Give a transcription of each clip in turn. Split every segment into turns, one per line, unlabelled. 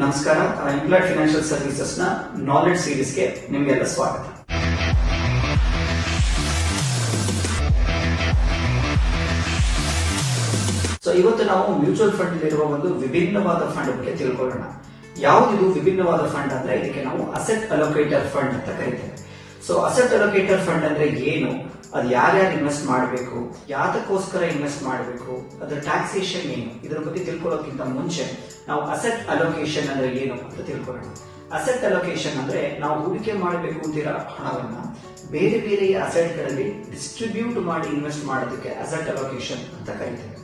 ನಮಸ್ಕಾರ. Employed financial services ನ knowledge ಸೀರೀಸ್ಗೆ ನಿಮಗೆಲ್ಲ ಸ್ವಾಗತ. ಸೊ ಇವತ್ತು ನಾವು ಮ್ಯೂಚುವಲ್ ಫಂಡ್ ಇರುವ ಒಂದು ವಿಭಿನ್ನವಾದ ಫಂಡ್ ಬಗ್ಗೆ ತಿಳ್ಕೊಳ್ಳೋಣ. ಯಾವ್ದು ವಿಭಿನ್ನವಾದ ಫಂಡ್ ಅಂದ್ರೆ ಇದಕ್ಕೆ ನಾವು ಅಸೆಟ್ ಅಲೋಕೇಟರ್ ಫಂಡ್ ಅಂತ ಕರಿತೇವೆ. ಸೊ ಅಸೆಟ್ ಅಲೋಕೇಟರ್ ಫಂಡ್ ಅಂದ್ರೆ ಏನು, ಅದು ಯಾರ್ಯಾರು ಇನ್ವೆಸ್ಟ್ ಮಾಡಬೇಕು, ಯಾತಕ್ಕೋಸ್ಕರ ಇನ್ವೆಸ್ಟ್ ಮಾಡಬೇಕು, ಅದರ ಟ್ಯಾಕ್ಸೇಷನ್ ಏನು, ಇದರ ಬಗ್ಗೆ ತಿಳ್ಕೊಳ್ಳೋಕ್ಕಿಂತ ಮುಂಚೆ ನಾವು ಅಸೆಟ್ ಅಲೋಕೇಶನ್ ಅಂದ್ರೆ ಏನು ಅಂತ ತಿಳ್ಕೊಳ್ಳೋಣ. ಅಸೆಟ್ ಅಲೋಕೇಶನ್ ಅಂದ್ರೆ ನಾವು ಹೂಡಿಕೆ ಮಾಡಬೇಕು ಅಂತಿರೋ ಹಣವನ್ನ ಬೇರೆ ಬೇರೆ ಅಸೆಟ್ ಗಳಲ್ಲಿ ಡಿಸ್ಟ್ರಿಬ್ಯೂಟ್ ಮಾಡಿ ಇನ್ವೆಸ್ಟ್ ಮಾಡೋದಕ್ಕೆ ಅಸೆಟ್ ಅಲೋಕೇಶನ್ ಅಂತ ಕರಿತೇವೆ.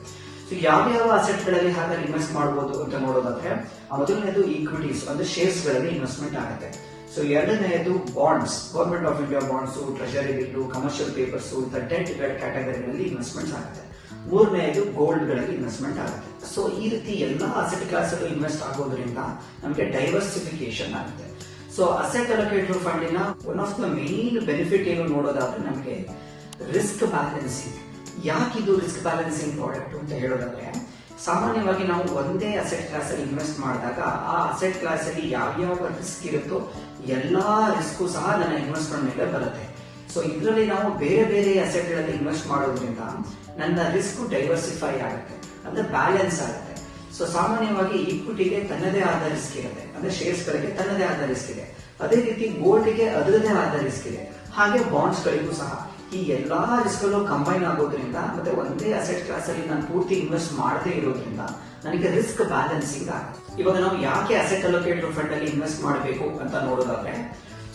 ಸೊ ಯಾವ ಅಸೆಟ್ ಗಳಲ್ಲಿ ಹಾಗಾದ್ರೆ ಇನ್ವೆಸ್ಟ್ ಮಾಡಬಹುದು ಅಂತ ನೋಡೋದಾದ್ರೆ, ಮೊದಲನೇದು ಈಕ್ವಿಟೀಸ್ ಅಂದ್ರೆ ಶೇರ್ಸ್ ಗಳಲ್ಲಿ ಇನ್ವೆಸ್ಟ್ಮೆಂಟ್ ಆಗುತ್ತೆ. ಸೊ ಎರಡನೆಯದು bonds, government of India bonds, treasury bill, commercial papers, debt ಕ್ಯಾಟಗರಿಗಳಲ್ಲಿ ಇನ್ವೆಸ್ಟ್ಮೆಂಟ್ಸ್ ಆಗುತ್ತೆ. ಮೂರನೆಯದು ಗೋಲ್ಡ್ ಗಳಲ್ಲಿ ಇನ್ವೆಸ್ಟ್ಮೆಂಟ್ ಆಗುತ್ತೆ. ಸೊ ಈ ರೀತಿ ಎಲ್ಲಾ ಅಸೆಟ್ ಕ್ಲಾಸ್ ಅಲ್ಲೂ ಇನ್ವೆಸ್ಟ್ ಆಗೋದ್ರಿಂದ ನಮಗೆ ಡೈವರ್ಸಿಫಿಕೇಶನ್ ಆಗುತ್ತೆ. ಸೊ ಅಸೆಟ್ ಅಲೋಕೇಟರ್ ಫಂಡಿನ one of the main benefit ಏನು ನೋಡೋದಾದ್ರೆ ನಮಗೆ ರಿಸ್ಕ್ ಬ್ಯಾಲೆನ್ಸಿಂಗ್. ಯಾಕಿದು ರಿಸ್ಕ್ ಬ್ಯಾಲೆನ್ಸಿಂಗ್ ಪ್ರಾಡಕ್ಟ್ ಅಂತ ಹೇಳೋದಾದ್ರೆ, ಸಾಮಾನ್ಯವಾಗಿ ನಾವು ಒಂದೇ ಅಸೆಟ್ ಕ್ಲಾಸ್ ಅಲ್ಲಿ ಇನ್ವೆಸ್ಟ್ ಮಾಡಿದಾಗ ಆ ಅಸೆಟ್ ಕ್ಲಾಸ್ ಅಲ್ಲಿ ಯಾವ್ಯಾವ ರಿಸ್ಕ್ ಇರುತ್ತೋ ಎಲ್ಲಾ ರಿಸ್ಕು ಸಹ ನನ್ನ ಇನ್ವೆಸ್ಟ್ಮೆಂಟ್ ಮೇಲೆ ಬರುತ್ತೆ. ಸೊ ಇದರಲ್ಲಿ ನಾವು ಬೇರೆ ಬೇರೆ ಅಸೆಟ್ ಗಳಲ್ಲಿ ಇನ್ವೆಸ್ಟ್ ಮಾಡೋದ್ರಿಂದ ನನ್ನ ರಿಸ್ಕ್ ಡೈವರ್ಸಿಫೈ ಆಗುತ್ತೆ, ಅಂದ್ರೆ ಬ್ಯಾಲೆನ್ಸ್ ಆಗುತ್ತೆ. ಸೊ ಸಾಮಾನ್ಯವಾಗಿ ಈಕ್ವಿಟಿಗೆ ತನ್ನದೇ ಆದ ರಿಸ್ಕ್ ಇರುತ್ತೆ, ಅಂದ್ರೆ ಶೇರ್ಸ್ ಗಳಿಗೆ ತನ್ನದೇ ಆದ ರಿಸ್ಕ್ ಇದೆ. ಅದೇ ರೀತಿ ಗೋಲ್ಡ್ಗೆ ಅದರದೇ ಆದ ರಿಸ್ಕ್ ಇದೆ. ಹಾಗೆ ಬಾಂಡ್ಸ್ ಗಳಿಗೂ ಸಹ ಈ ಎಲ್ಲಾ ರಿಸ್ಕ್ ಗಳು ಕಂಬೈನ್ ಆಗೋದ್ರಿಂದ ಮತ್ತೆ ಒಂದೇ ಅಸೆಟ್ ಕ್ಲಾಸ್ ಅಲ್ಲಿ ನಾನು ಪೂರ್ತಿ ಇನ್ವೆಸ್ಟ್ ಮಾಡದೇ ಇರೋದ್ರಿಂದ ನನಗೆ ರಿಸ್ಕ್ ಬ್ಯಾಲೆನ್ಸಿಂಗ್ ಆಗುತ್ತೆ. ಇವಾಗ ನಾವು ಯಾಕೆ ಅಸೆಟ್ ಅಲೋಕೇಟರ್ ಫಂಡ್ ಅಲ್ಲಿ ಇನ್ವೆಸ್ಟ್ ಮಾಡಬೇಕು ಅಂತ ನೋಡೋದಾದ್ರೆ,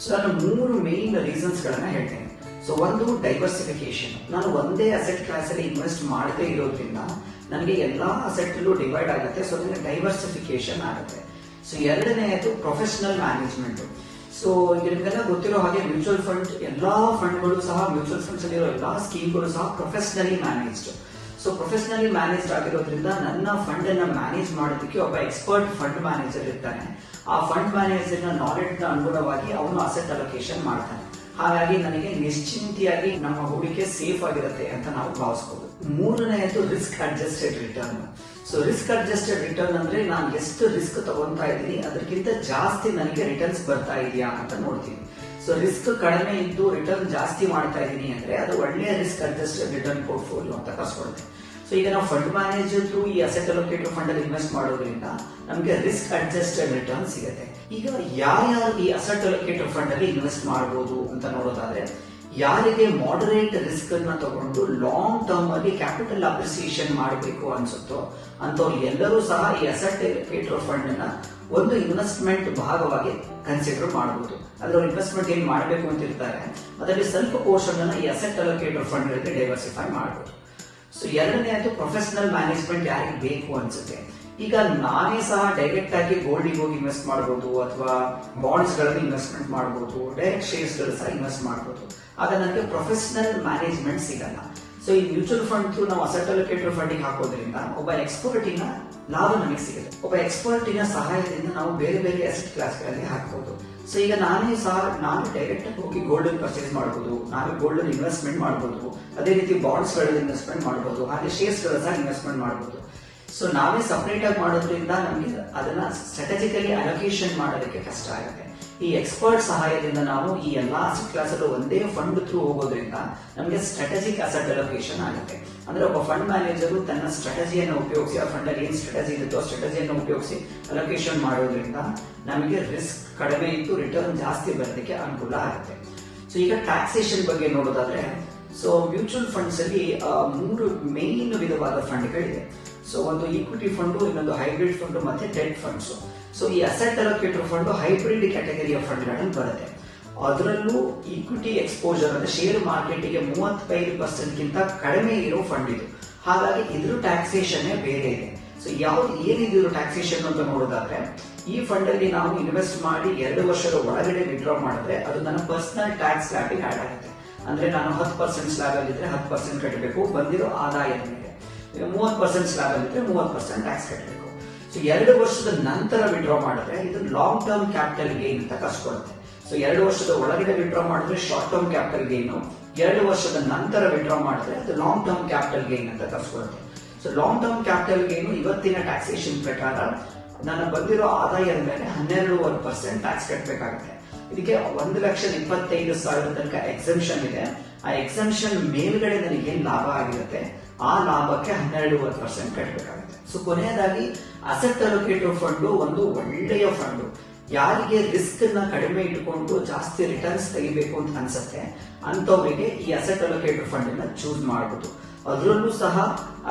ಸೊ ನಾನು 3 ಮೇನ್ ರೀಸನ್ಸ್ ಗಳನ್ನ ಹೇಳ್ತೇನೆ. ಸೊ ಒಂದು ಡೈವರ್ಸಿಫಿಕೇಶನ್, ನಾನು ಒಂದೇ ಅಸೆಟ್ ಕ್ಲಾಸ್ ಅಲ್ಲಿ ಇನ್ವೆಸ್ಟ್ ಮಾಡದೇ ಇರೋದ್ರಿಂದ ನನಗೆ ಎಲ್ಲಾ ಅಸೆಟ್ ಅಲ್ಲೂ ಡಿವೈಡ್ ಆಗುತ್ತೆ. ಸೊ ನನಗೆ ಡೈವರ್ಸಿಫಿಕೇಶನ್ ಆಗುತ್ತೆ. ಸೊ ಎರಡನೆಯದು ಪ್ರೊಫೆಷನಲ್ ಮ್ಯಾನೇಜ್ಮೆಂಟ್. ಸೊ ನಿಮಗೆಲ್ಲ ಗೊತ್ತಿರೋ ಹಾಗೆ ಮ್ಯೂಚುವಲ್ ಫಂಡ್ ಎಲ್ಲಾ ಫಂಡ್ಗಳು ಸಹ, ಮ್ಯೂಚುವಲ್ ಫಂಡ್ಸ್ ಅಲ್ಲಿರೋ ಎಲ್ಲಾ ಸ್ಕೀಮ್ಗಳು ಸಹ professionally managed. So professionally managed ಆಗಿರೋದ್ರಿಂದ ನನ್ನ ಫಂಡ್ ಅನ್ನ ಮ್ಯಾನೇಜ್ ಮಾಡೋದಕ್ಕೆ ಒಬ್ಬ ಎಕ್ಸ್ಪರ್ಟ್ ಫಂಡ್ ಮ್ಯಾನೇಜರ್ ಇರ್ತಾನೆ. ಆ ಫಂಡ್ ಮ್ಯಾನೇಜರ್ ನ ನಾಲೆಡ್ಜ್ ನ ಅನುಗುಣವಾಗಿ ಅವನು ಅಸೆಟ್ ಅಲೋಕೇಶನ್ ಮಾಡ್ತಾನೆ. ಹಾಗಾಗಿ ನನಗೆ ನಿಶ್ಚಿಂತೆಯಾಗಿ ನಮ್ಮ ಹೂಡಿಕೆ ಸೇಫ್ ಆಗಿರುತ್ತೆ ಅಂತ ನಾವು ಭಾವಿಸಬಹುದು. ಮೂರನೆಯದು risk adjusted return. So risk adjusted return ಅಂದ್ರೆ ನಾನು ಎಷ್ಟು ರಿಸ್ಕ್ ತಗೊಂತಾ ಇದ್ದೀನಿ ಅದಕ್ಕಿಂತ ಜಾಸ್ತಿ ನನಗೆ ರಿಟರ್ನ್ಸ್ ಬರ್ತಾ ಇದೆಯಾ ಅಂತ ನೋಡ್ತೀನಿ. ಸೊ ರಿಸ್ಕ್ ಕಡಿಮೆ ಇದ್ದು ರಿಟರ್ನ್ ಜಾಸ್ತಿ ಮಾಡ್ತಾ ಇದ್ದೀನಿ ಅಂದ್ರೆ ಅದು ಒಳ್ಳೆಯ ರಿಸ್ಕ್ ಅಡ್ಜಸ್ಟೆಡ್ ರಿಟರ್ನ್ ಪೋರ್ಟ್ಫೋಲಿಯೋ ಅಂತ ಕರ್ಸ್ಕೊಳುತ್ತೆ. ಸೊ ಈಗ ನಾವು ಫಂಡ್ ಮ್ಯಾನೇಜರ್ ಥ್ರೂ ಈ ಅಸೆಟ್ ಅಲೋಕೇಟರ್ ಫಂಡ್ ಅಲ್ಲಿ ಇನ್ವೆಸ್ಟ್ ಮಾಡೋದ್ರಿಂದ ನಮಗೆ ರಿಸ್ಕ್ ಅಡ್ಜಸ್ಟೆಡ್ ರಿಟರ್ನ್ ಸಿಗುತ್ತೆ. ಈಗ ಯಾರ್ಯಾರು ಈ ಅಸೆಟ್ ಅಲೋಕೇಟರ್ ಫಂಡ್ ಅಲ್ಲಿ ಇನ್ವೆಸ್ಟ್ ಮಾಡಬಹುದು ಅಂತ ನೋಡೋದಾದ್ರೆ, ಯಾರಿಗೆ ಮಾಡರೇಟ್ ರಿಸ್ಕ್ ಅನ್ನ ತಗೊಂಡು ಲಾಂಗ್ ಟರ್ಮ್ ಅಲ್ಲಿ ಕ್ಯಾಪಿಟಲ್ ಅಪ್ರಿಸಿಯೇಷನ್ ಮಾಡಬೇಕು ಅನ್ಸುತ್ತೋ ಅಂತವ್ರು ಎಲ್ಲರೂ ಸಹ ಈ ಅಸೆಟ್ ಅಲೋಕೇಟರ್ ಫಂಡ್ ಅನ್ನ ಒಂದು ಇನ್ವೆಸ್ಟ್ಮೆಂಟ್ ಭಾಗವಾಗಿ ಕನ್ಸಿಡರ್ ಮಾಡಬಹುದು. ಅದ್ರ ಇನ್ವೆಸ್ಟ್ಮೆಂಟ್ ಏನ್ ಮಾಡಬೇಕು ಅಂತ ಇರ್ತಾರೆ ಅದರಲ್ಲಿ ಸ್ವಲ್ಪ ಪೋರ್ಷನ್ ಅನ್ನ ಈ ಅಸೆಟ್ ಅಲೋಕೇಟರ್ ಫಂಡ್ ಗಳಿಗೆ ಡೈವರ್ಸಿಫೈ ಮಾಡಬಹುದು. ಸೊ ಎರಡನೇದು ಪ್ರೊಫೆಷನಲ್ ಮ್ಯಾನೇಜ್ಮೆಂಟ್ ಯಾರಿಗೆ ಬೇಕು ಅನ್ಸುತ್ತೆ. ಈಗ ನಾನೇ ಸಹ ಡೈರೆಕ್ಟ್ ಆಗಿ ಗೋಲ್ಡಿಗೆ ಹೋಗಿ ಇನ್ವೆಸ್ಟ್ ಮಾಡಬಹುದು, ಅಥವಾ ಬಾಂಡ್ಸ್ ಗಳಲ್ಲಿ ಇನ್ವೆಸ್ಟ್ಮೆಂಟ್ ಮಾಡಬಹುದು, ಡೈರೆಕ್ಟ್ ಶೇರ್ಸ್ ಗಳು ಸಹ ಇನ್ವೆಸ್ಟ್ ಮಾಡಬಹುದು. ಆಗ ನನಗೆ ಪ್ರೊಫೆಷನಲ್ ಮ್ಯಾನೇಜ್ಮೆಂಟ್ ಸಿಗಲ್ಲ. ಸೊ ಈ ಮ್ಯೂಚುವಲ್ ಫಂಡ್ ಥ್ರೂ ನಾವು ಅಸೆಟ್ ಅಲೋಕೇಟರ್ ಫಂಡ್ ಹಾಕೋದ್ರಿಂದ ಒಬ್ಬ ಎಕ್ಸ್ಪರ್ಟಿನ ಲಾಭ ನಮಗೆ ಸಿಗುತ್ತೆ. ಒಬ್ಬ ಎಕ್ಸ್ಪರ್ಟಿನ ಸಹಾಯದಿಂದ ನಾವು ಬೇರೆ ಬೇರೆ ಅಸೆಟ್ ಕ್ಲಾಸ್ ಗಳಲ್ಲಿ ಹಾಕಬಹುದು. ಸೊ ಈಗ ನಾನು ಡೈರೆಕ್ಟ್ ಆಗಿ ಹೋಗಿ ಗೋಲ್ಡ್ ಪರ್ಚೇಸ್ ಮಾಡಬಹುದು, ನಾನು ಗೋಲ್ಡ್ ಇನ್ವೆಸ್ಟ್ಮೆಂಟ್ ಮಾಡಬಹುದು, ಅದೇ ರೀತಿ ಬಾಂಡ್ಸ್ ಗಳಲ್ಲಿ ಇನ್ವೆಸ್ಟ್ಮೆಂಟ್ ಮಾಡಬಹುದು, ಹಾಗೆ ಶೇರ್ಸ್ ಗಳ ಸಹ ಇನ್ವೆಸ್ಟ್ಮೆಂಟ್ ಮಾಡಬಹುದು. ಸೊ ನಾವೇ ಸಪರೇಟ್ ಆಗಿ ಮಾಡೋದ್ರಿಂದ ನಮಗೆ ಅದನ್ನ ಸ್ಟ್ರಾಟಜಿಕಲಿ ಅಲೋಕೇಶನ್ ಮಾಡೋದಕ್ಕೆ ಕಷ್ಟ ಆಗುತ್ತೆ. ಈ ಎಕ್ಸ್ಪರ್ಟ್ ಸಹಾಯದಿಂದ ನಾವು ಈ ಎಲ್ಲಾ ಅಸೆಟ್ ಕ್ಲಾಸ್ ಅಲ್ಲೂ ಒಂದೇ ಫಂಡ್ ಥ್ರೂ ಹೋಗೋದ್ರಿಂದ ನಮಗೆ ಸ್ಟ್ರಾಟಜಿಕ್ ಅಸೆಟ್ ಅಲೋಕೇಶನ್ ಆಗುತ್ತೆ. ಅಂದ್ರೆ ಒಬ್ಬ ಫಂಡ್ ಮ್ಯಾನೇಜರ್ ತನ್ನ ಸ್ಟ್ರಾಟಜಿಯನ್ನು ಉಪಯೋಗಿಸಿ, ಆ ಫಂಡ್ ಅಲ್ಲಿ ಏನ್ ಸ್ಟ್ರಾಟಜಿ ಇರುತ್ತೋ ಆ ಸ್ಟ್ರಾಟಜಿಯನ್ನು ಉಪಯೋಗಿಸಿ ಅಲೋಕೇಶನ್ ಮಾಡೋದ್ರಿಂದ ನಮಗೆ ರಿಸ್ಕ್ ಕಡಿಮೆ ಇದ್ದು ರಿಟರ್ನ್ ಜಾಸ್ತಿ ಬರೋದಕ್ಕೆ ಅನುಕೂಲ ಆಗುತ್ತೆ. ಸೊ ಈಗ ಟ್ಯಾಕ್ಸೇಷನ್ ಬಗ್ಗೆ ನೋಡೋದಾದ್ರೆ, ಸೊ ಮ್ಯೂಚುವಲ್ ಫಂಡ್ಸ್ ಅಲ್ಲಿ 3 ಮೇನ್ ವಿಧವಾದ ಫಂಡ್ಗಳಿದೆ. ಸೊ ಒಂದು ಈಕ್ವಿಟಿ ಫಂಡ್, ಇನ್ನೊಂದು ಹೈಬ್ರಿಡ್ ಫಂಡ್, ಮತ್ತೆ ಡೆಟ್ ಫಂಡ್ಸ್. ಸೊ ಈ ಅಸೆಟ್ ಅಲೋಕೇಟರ್ ಫಂಡ್ ಹೈಬ್ರಿಡ್ ಕ್ಯಾಟಗರಿಯ ಫಂಡ್ ಗಳಲ್ಲಿ ಬರುತ್ತೆ. ಅದರಲ್ಲೂ ಈಕ್ವಿಟಿ ಎಕ್ಸ್ಪೋಜರ್ ಅಂದ್ರೆ ಶೇರ್ ಮಾರ್ಕೆಟ್ಗೆ 35% ಗಿಂತ ಕಡಿಮೆ ಇರೋ ಫಂಡ್ ಇದು. ಹಾಗಾಗಿ ಇದ್ರ ಟ್ಯಾಕ್ಸೇಷನ್ ಬೇರೆ ಇದೆ. ಸೊ ಏನಿದೆ ಟ್ಯಾಕ್ಸೇಷನ್ ಅಂತ ನೋಡೋದಾದ್ರೆ, ಈ ಫಂಡ್ ಅಲ್ಲಿ ನಾವು ಇನ್ವೆಸ್ಟ್ ಮಾಡಿ 2 ವರ್ಷದ ಒಳಗಡೆ ವಿಡ್ರಾ ಮಾಡಿದ್ರೆ ಅದು ನನ್ನ ಪರ್ಸನಲ್ ಟ್ಯಾಕ್ಸ್ ಸ್ಲ್ಯಾಬಿಗೆ ಆಡ್ ಆಗುತ್ತೆ. ಅಂದ್ರೆ ನಾನು 10% ಸ್ಲ್ಯಾಬ್ ಅಲ್ಲಿ ಇದ್ರೆ 10% ಕಟ್ಟಬೇಕು ಬಂದಿರೋ ಆದಾಯದ ಮೇಲೆ. 30% ಸ್ಲ್ಯಾಬ್ ಅಲ್ಲಿ ಇದ್ರೆ 30% ಟ್ಯಾಕ್ಸ್ ಕಟ್ಟಬೇಕು. ಸೊ 2 ವರ್ಷದ ನಂತರ ವಿಡ್ರಾ ಮಾಡಿದ್ರೆ ಇದು ಲಾಂಗ್ ಟರ್ಮ್ ಕ್ಯಾಪಿಟಲ್ ಗೇನ್ ಅಂತ ಕರ್ಸ್ಕೊಳುತ್ತೆ. ಸೊ 2 ವರ್ಷದ ಒಳಗಡೆ ವಿಡ್ರಾ ಮಾಡಿದ್ರೆ ಶಾರ್ಟ್ ಟರ್ಮ್ ಕ್ಯಾಪಿಟಲ್ ಗೇನು, 2 ವರ್ಷದ ನಂತರ ವಿಡ್ರಾ ಮಾಡಿದ್ರೆ ಅದು ಲಾಂಗ್ ಟರ್ಮ್ ಕ್ಯಾಪಿಟಲ್ ಗೇನ್ ಅಂತ ಕರ್ಸ್ಕೊಳುತ್ತೆ. So long term capital gain ಇವತ್ತಿನ ಟ್ಯಾಕ್ಸೇಷನ್ ಪ್ರಕಾರ ನನ್ನ ಬಂದಿರೋ ಆದಾಯದ ಮೇಲೆ 12.5% ಟ್ಯಾಕ್ಸ್ ಕಟ್ಟಬೇಕಾಗುತ್ತೆ. ಇದಕ್ಕೆ 1,25,000 ತನಕ ಎಕ್ಸೆಂಪ್ಷನ್ ಇದೆ. ಆ ಎಕ್ಸೆಂಪ್ಷನ್ ಮೇಲ್ಗಡೆ ನನಗೆ ಏನ್ ಲಾಭ ಆಗಿರುತ್ತೆ ಆ ಲಾಭಕ್ಕೆ 12% ಕಟ್ಟಬೇಕಾಗುತ್ತೆ. ಸೊ ಕೊನೆಯದಾಗಿ ಅಸೆಟ್ ಅಲೋಕೇಟರ್ ಫಂಡ್ ಒಂದು ಒಳ್ಳೆಯ ಫಂಡ್. ಯಾರಿಗೆ ರಿಸ್ಕ್ ನ ಕಡಿಮೆ ಇಟ್ಕೊಂಡು ಜಾಸ್ತಿ ರಿಟರ್ನ್ಸ್ ತೆಗಿಬೇಕು ಅಂತ ಅನ್ಸುತ್ತೆ ಅಂತವರಿಗೆ ಈ ಅಸೆಟ್ ಅಲೋಕೇಟರ್ ಫಂಡ್ ಅನ್ನ ಚೂಸ್ ಮಾಡಬಹುದು. ಅದರಲ್ಲೂ ಸಹ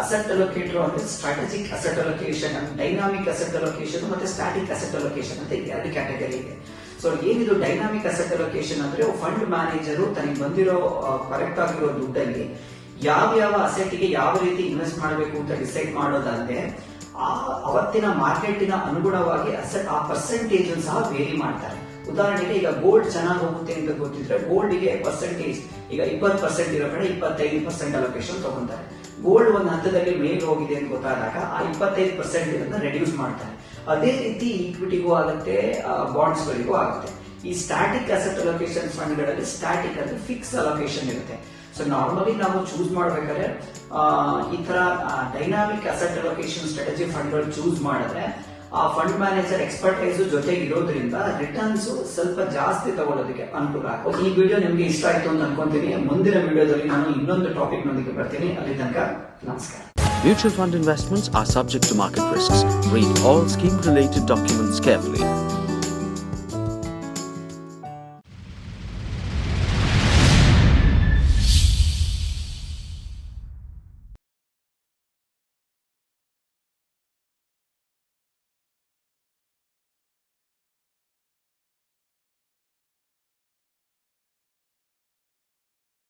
ಅಸೆಟ್ ಅಲೋಕೇಟರ್ ಅಂದ್ರೆ strategic asset allocation, dynamic asset allocation ಮತ್ತೆ ಸ್ಟ್ಯಾಟಿಕ್ ಅಸೆಟ್ ಅಲೋಕೇಶನ್ ಅಂತ 2 ಕ್ಯಾಟಗರಿ ಇದೆ. ಸೊ ಏನಿದು ಡೈನಾಮಿಕ್ ಅಸೆಟ್ ಅಲೋಕೇಶನ್ ಅಂದ್ರೆ ಫಂಡ್ ಮ್ಯಾನೇಜರು ತನಗೆ ಬಂದಿರೋ ಕರೆಕ್ಟ್ ಆಗಿರೋ ದುಡ್ಡಲ್ಲಿ ಯಾವ ಅಸೆಟ್ಗೆ ಯಾವ ರೀತಿ ಇನ್ವೆಸ್ಟ್ ಮಾಡಬೇಕು ಅಂತ ಡಿಸೈಡ್ ಮಾಡೋದಲ್ಲದೆ ಅವತ್ತಿನ ಮಾರ್ಕೆಟಿನ ಅನುಗುಣವಾಗಿ ಅಸೆಟ್ ಆ ಪರ್ಸೆಂಟೇಜ್ ಸಹ ವೇರಿ ಮಾಡ್ತಾರೆ. ಉದಾಹರಣೆಗೆ ಈಗ ಗೋಲ್ಡ್ ಚೆನ್ನಾಗಿ ಹೋಗುತ್ತೆ ಅಂತ ಗೊತ್ತಿದ್ರೆ ಗೋಲ್ಡ್ಗೆ ಪರ್ಸೆಂಟೇಜ್ ಈಗ 20% ಇರೋ ಕಡೆ 25% ಅಲೋಕೇಶನ್ ತಗೊಂತಾರೆ. ಗೋಲ್ಡ್ ಒಂದು ಹಂತದಲ್ಲಿ ಮೇಲೆ ಹೋಗಿದೆ ಅಂತ ಗೊತ್ತಾದಾಗ ಆ 25% ಇದನ್ನ ರೆಡ್ಯೂಸ್ ಮಾಡ್ತಾರೆ. ಅದೇ ರೀತಿ ಈಕ್ವಿಟಿಗೂ ಆಗುತ್ತೆ, ಬಾಂಡ್ಸ್ ಗಳಿಗೂ ಆಗುತ್ತೆ. ಈ ಸ್ಟ್ಯಾಟಿಕ್ ಅಸೆಟ್ ಅಲೋಕೇಶನ್ ಫಂಡ್ ಗಳಲ್ಲಿ ಸ್ಟ್ಯಾಟಿಕ್ ಅಂದ್ರೆ ಫಿಕ್ಸ್ ಅಲೋಕೇಶನ್ ಇರುತ್ತೆ. ಸೊ ನಾರ್ಮಲಿ ನಾವು ಚೂಸ್ ಮಾಡ್ಬೇಕಾದ್ರೆ ಈ ತರ dynamic asset allocation strategy fund ಗಳು ಚೂಸ್ ಮಾಡಿದ್ರೆ ಆ ಫಂಡ್ ಮ್ಯಾನೇಜರ್ ಎಕ್ಸ್ಪರ್ಟೈಸ್ ಜೊತೆಗೆ ಇರೋದ್ರಿಂದ ರಿಟರ್ನ್ಸ್ ಸ್ವಲ್ಪ ಜಾಸ್ತಿ ತಗೊಳ್ಳೋದಕ್ಕೆ ಅನುಕೂಲ ಆಗುತ್ತೆ. ಈ ವಿಡಿಯೋ ನಿಮ್ಗೆ ಇಷ್ಟ ಆಯ್ತು ಅಂತ ಅನ್ಕೊಂತೀನಿ. ಮುಂದಿನ ವಿಡಿಯೋದಲ್ಲಿ ನಾನು ಇನ್ನೊಂದು ಟಾಪಿಕ್ ನೊಂದಿಗೆ ಬರ್ತೀನಿ. ಅಲ್ಲಿ ತನಕ ನಮಸ್ಕಾರ.
Mutual fund investments are subject to market risks. Read all scheme-related documents carefully.